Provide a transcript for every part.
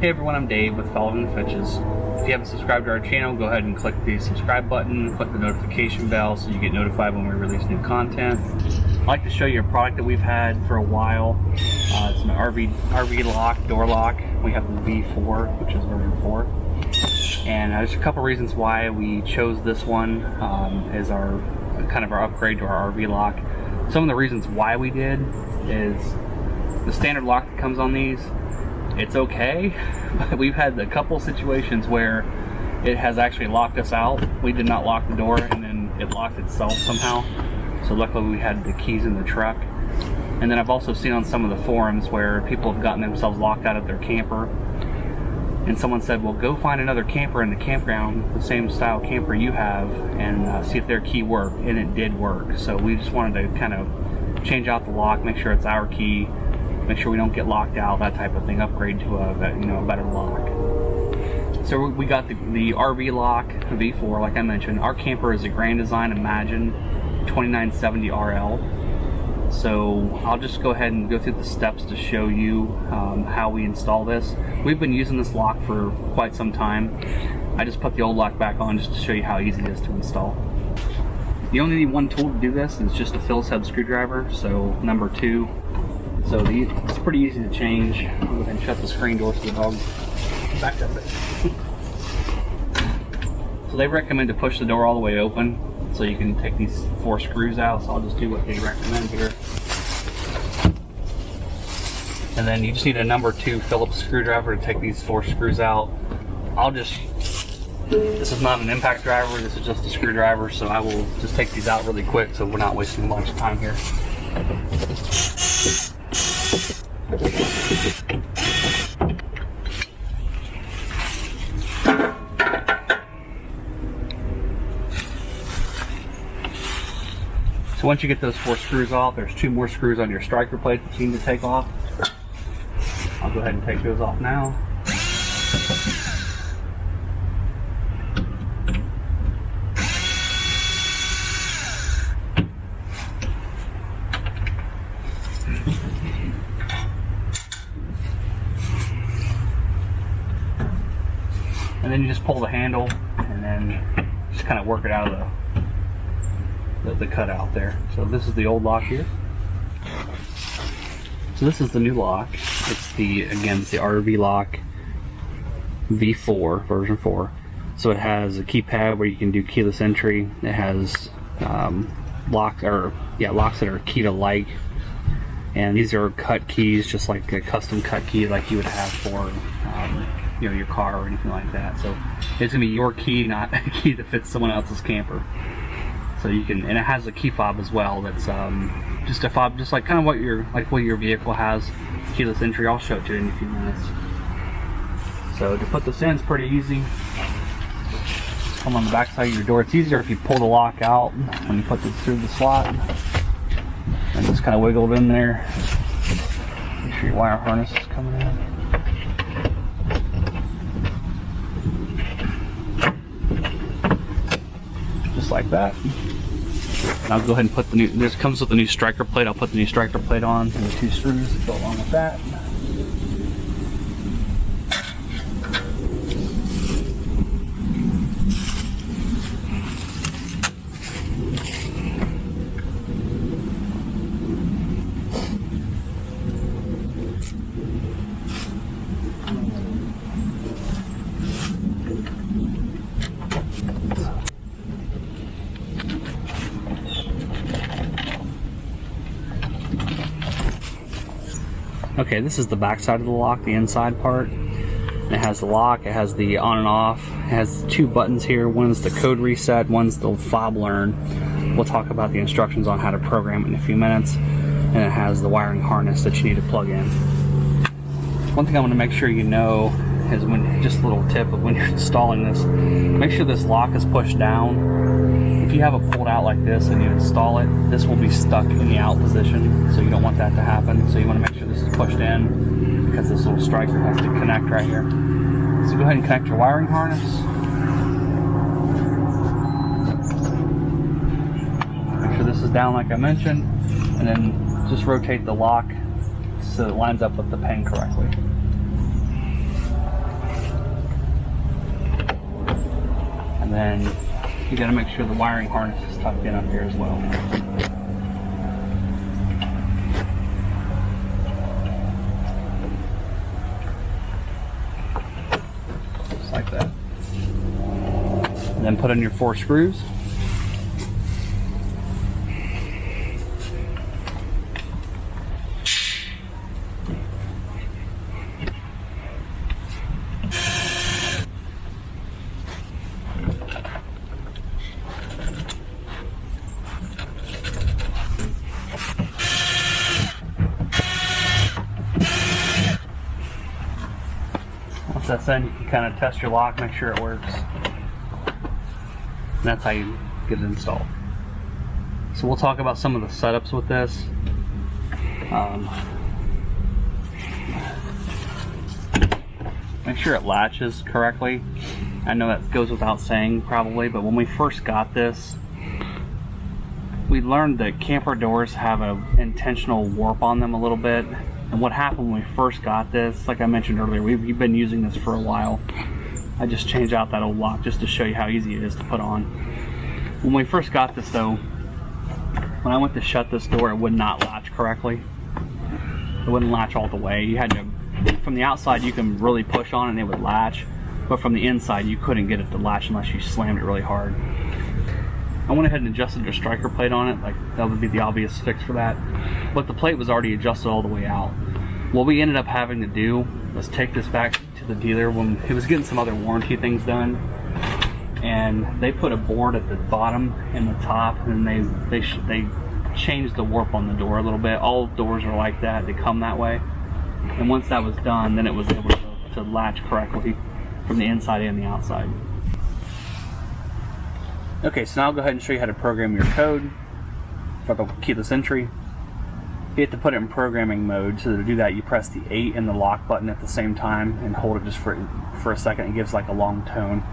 Hey everyone, I'm Dave with Fitchs. If you haven't subscribed to our channel, go ahead and click the subscribe button, click the notification bell so you get notified when we release new content. I'd like to show you a product that we've had for a while. It's an RvLock door lock. We have the V4, which is version 4. And there's a couple reasons why we chose this one as our kind of our upgrade to our RvLock. Some of the reasons why we did is the standard lock that comes on these, it's okay, but we've had a couple situations where it has actually locked us out. We did not lock the door and then it locked itself somehow. So luckily we had the keys in the truck. And then I've also seen on some of the forums where people have gotten themselves locked out of their camper. And someone said, well, go find another camper in the campground, the same style camper you have, and see if their key worked. And it did work. So we just wanted to kind of change out the lock, make sure it's our key, make sure we don't get locked out, that type of thing, upgrade to a better lock. So we got the RvLock V4, like I mentioned. Our camper is a Grand Design Imagine 2970 RL. So I'll just go ahead and go through the steps to show you how we install this. We've been using this lock for quite some time. I just put the old lock back on just to show you how easy it is to install. You only need one tool to do this, and it's just a Phillips head screwdriver, so number 2. So it's pretty easy to change. I'll go ahead and shut the screen door so the dog backed up it. So they recommend to push the door all the way open so you can take these 4 screws out. So I'll just do what they recommend here. And then you just need a number 2 Phillips screwdriver to take these 4 screws out. This is not an impact driver, this is just a screwdriver, so I will just take these out really quick so we're not wasting a bunch of time here. So once you get those 4 screws off, there's 2 more screws on your striker plate that you need to take off. I'll go ahead and take those off now. And then you just pull the handle and then just kind of work it out of the cutout there. So this is the old lock here. So this is the new lock. It's the RvLock V4 version 4. So it has a keypad where you can do keyless entry. It has locks that are key to like, and these are cut keys, just like a custom cut key like you would have for your car or anything like that. So it's gonna be your key, not a key that fits someone else's camper. So you can, and it has a key fob as well. That's just a fob, just like kind of what your vehicle has. Keyless entry. I'll show it to you in a few minutes. So to put this in, it's pretty easy. Come on the back side of your door. It's easier if you pull the lock out when you put this through the slot and just kind of wiggle it in there. Make sure your wire harness is coming in. Just like that. And I'll go ahead and put the new, this comes with the new striker plate. I'll put the new striker plate on and the 2 screws that go along with that. Okay, this is the back side of the lock, the inside part. It has the lock, it has the on and off, it has 2 buttons here. One's the code reset, one's the fob learn. We'll talk about the instructions on how to program it in a few minutes. And it has the wiring harness that you need to plug in. One thing I want to make sure you know is, just a little tip of when you're installing this, make sure this lock is pushed down. If you have it pulled out like this and you install it, this will be stuck in the out position, so you don't want that to happen. So you want to make sure this is pushed in, because this little striker has to connect right here. So go ahead and connect your wiring harness. Make sure this is down like I mentioned, and then just rotate the lock so it lines up with the pin correctly. And then you got to make sure the wiring harness is tucked in up here as well. Just like that. And then put in your 4 screws. Once that's in, you can kind of test your lock, make sure it works. And that's how you get it installed. So we'll talk about some of the setups with this. Make sure it latches correctly. I know that goes without saying probably, but when we first got this, we learned that camper doors have an intentional warp on them a little bit. And what happened when we first got this, like I mentioned earlier, we've been using this for a while. I just changed out that old lock just to show you how easy it is to put on. When we first got this though, when I went to shut this door, it would not latch correctly. It wouldn't latch all the way. You had to, from the outside you can really push on it and it would latch, but from the inside you couldn't get it to latch unless you slammed it really hard. I went ahead and adjusted a striker plate on it, like that would be the obvious fix for that. But the plate was already adjusted all the way out. What we ended up having to do was take this back to the dealer when he was getting some other warranty things done, and they put a board at the bottom and the top, and they changed the warp on the door a little bit. All doors are like that, they come that way. And once that was done, then it was able to latch correctly from the inside and the outside. Okay, so now I'll go ahead and show you how to program your code for the keyless entry. You have to put it in programming mode. So to do that, you press the 8 and the lock button at the same time and hold it just for a second. It gives like a long tone.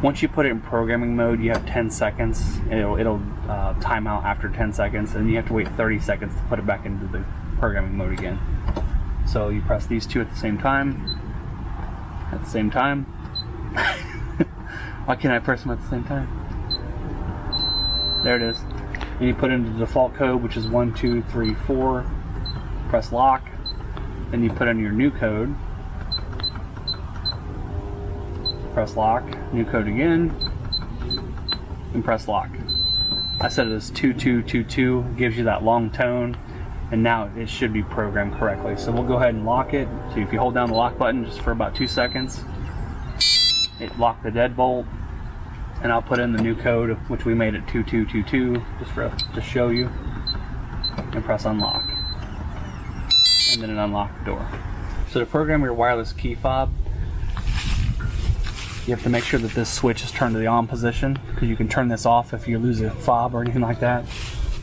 Once you put it in programming mode, you have 10 seconds. It'll time out after 10 seconds, and you have to wait 30 seconds to put it back into the programming mode again. So you press these two at the same time. At the same time. Why can't I press them at the same time? There it is. And you put in the default code, which is 1, 2, 3, 4. Press lock. Then you put in your new code. Press lock. New code again. And press lock. I set it as 2222. Gives you that long tone. And now it should be programmed correctly. So we'll go ahead and lock it. So if you hold down the lock button just for about 2 seconds, it locked the deadbolt. And I'll put in the new code, which we made at 2222, just to show you. And press unlock. And then it unlocked the door. So to program your wireless key fob, you have to make sure that this switch is turned to the on position, because you can turn this off if you lose a fob or anything like that.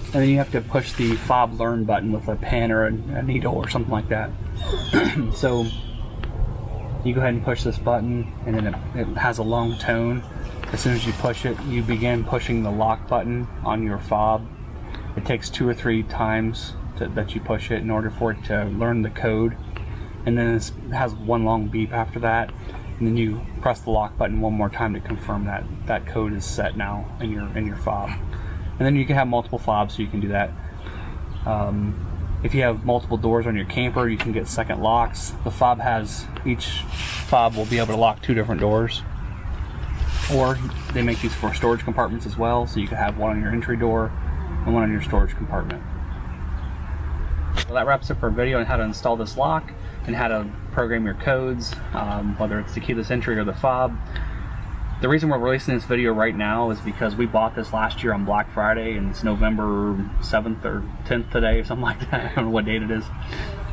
And then you have to push the fob learn button with a pen or a needle or something like that. So you go ahead and push this button, and then it has a long tone. As soon as you push it, you begin pushing the lock button on your fob. It takes 2 or 3 times that you push it in order for it to learn the code. And then it has one long beep after that. And then you press the lock button one more time to confirm that that code is set now in your fob. And then you can have multiple fobs, so you can do that. If you have multiple doors on your camper, you can get second locks. Each fob will be able to lock 2 different doors. Or they make these for storage compartments as well, so you can have one on your entry door and one on your storage compartment. Well, that wraps up our video on how to install this lock and how to program your codes, whether it's the keyless entry or the fob. The reason we're releasing this video right now is because we bought this last year on Black Friday, and it's November 7th or 10th today, or something like that. I don't know what date it is.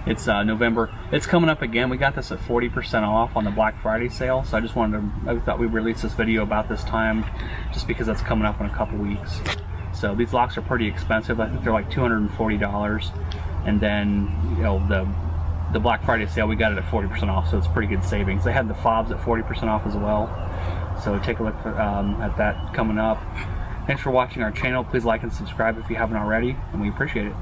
It's November. It's coming up again. We got this at 40% off on the Black Friday sale, so I thought we'd release this video about this time just because that's coming up in a couple weeks. So these locks are pretty expensive. I think they're like $240, and then the Black Friday sale, we got it at 40% off, so it's pretty good savings. They had the fobs at 40% off as well, so take a look at that coming up. Thanks for watching our channel. Please like and subscribe if you haven't already, and we appreciate it.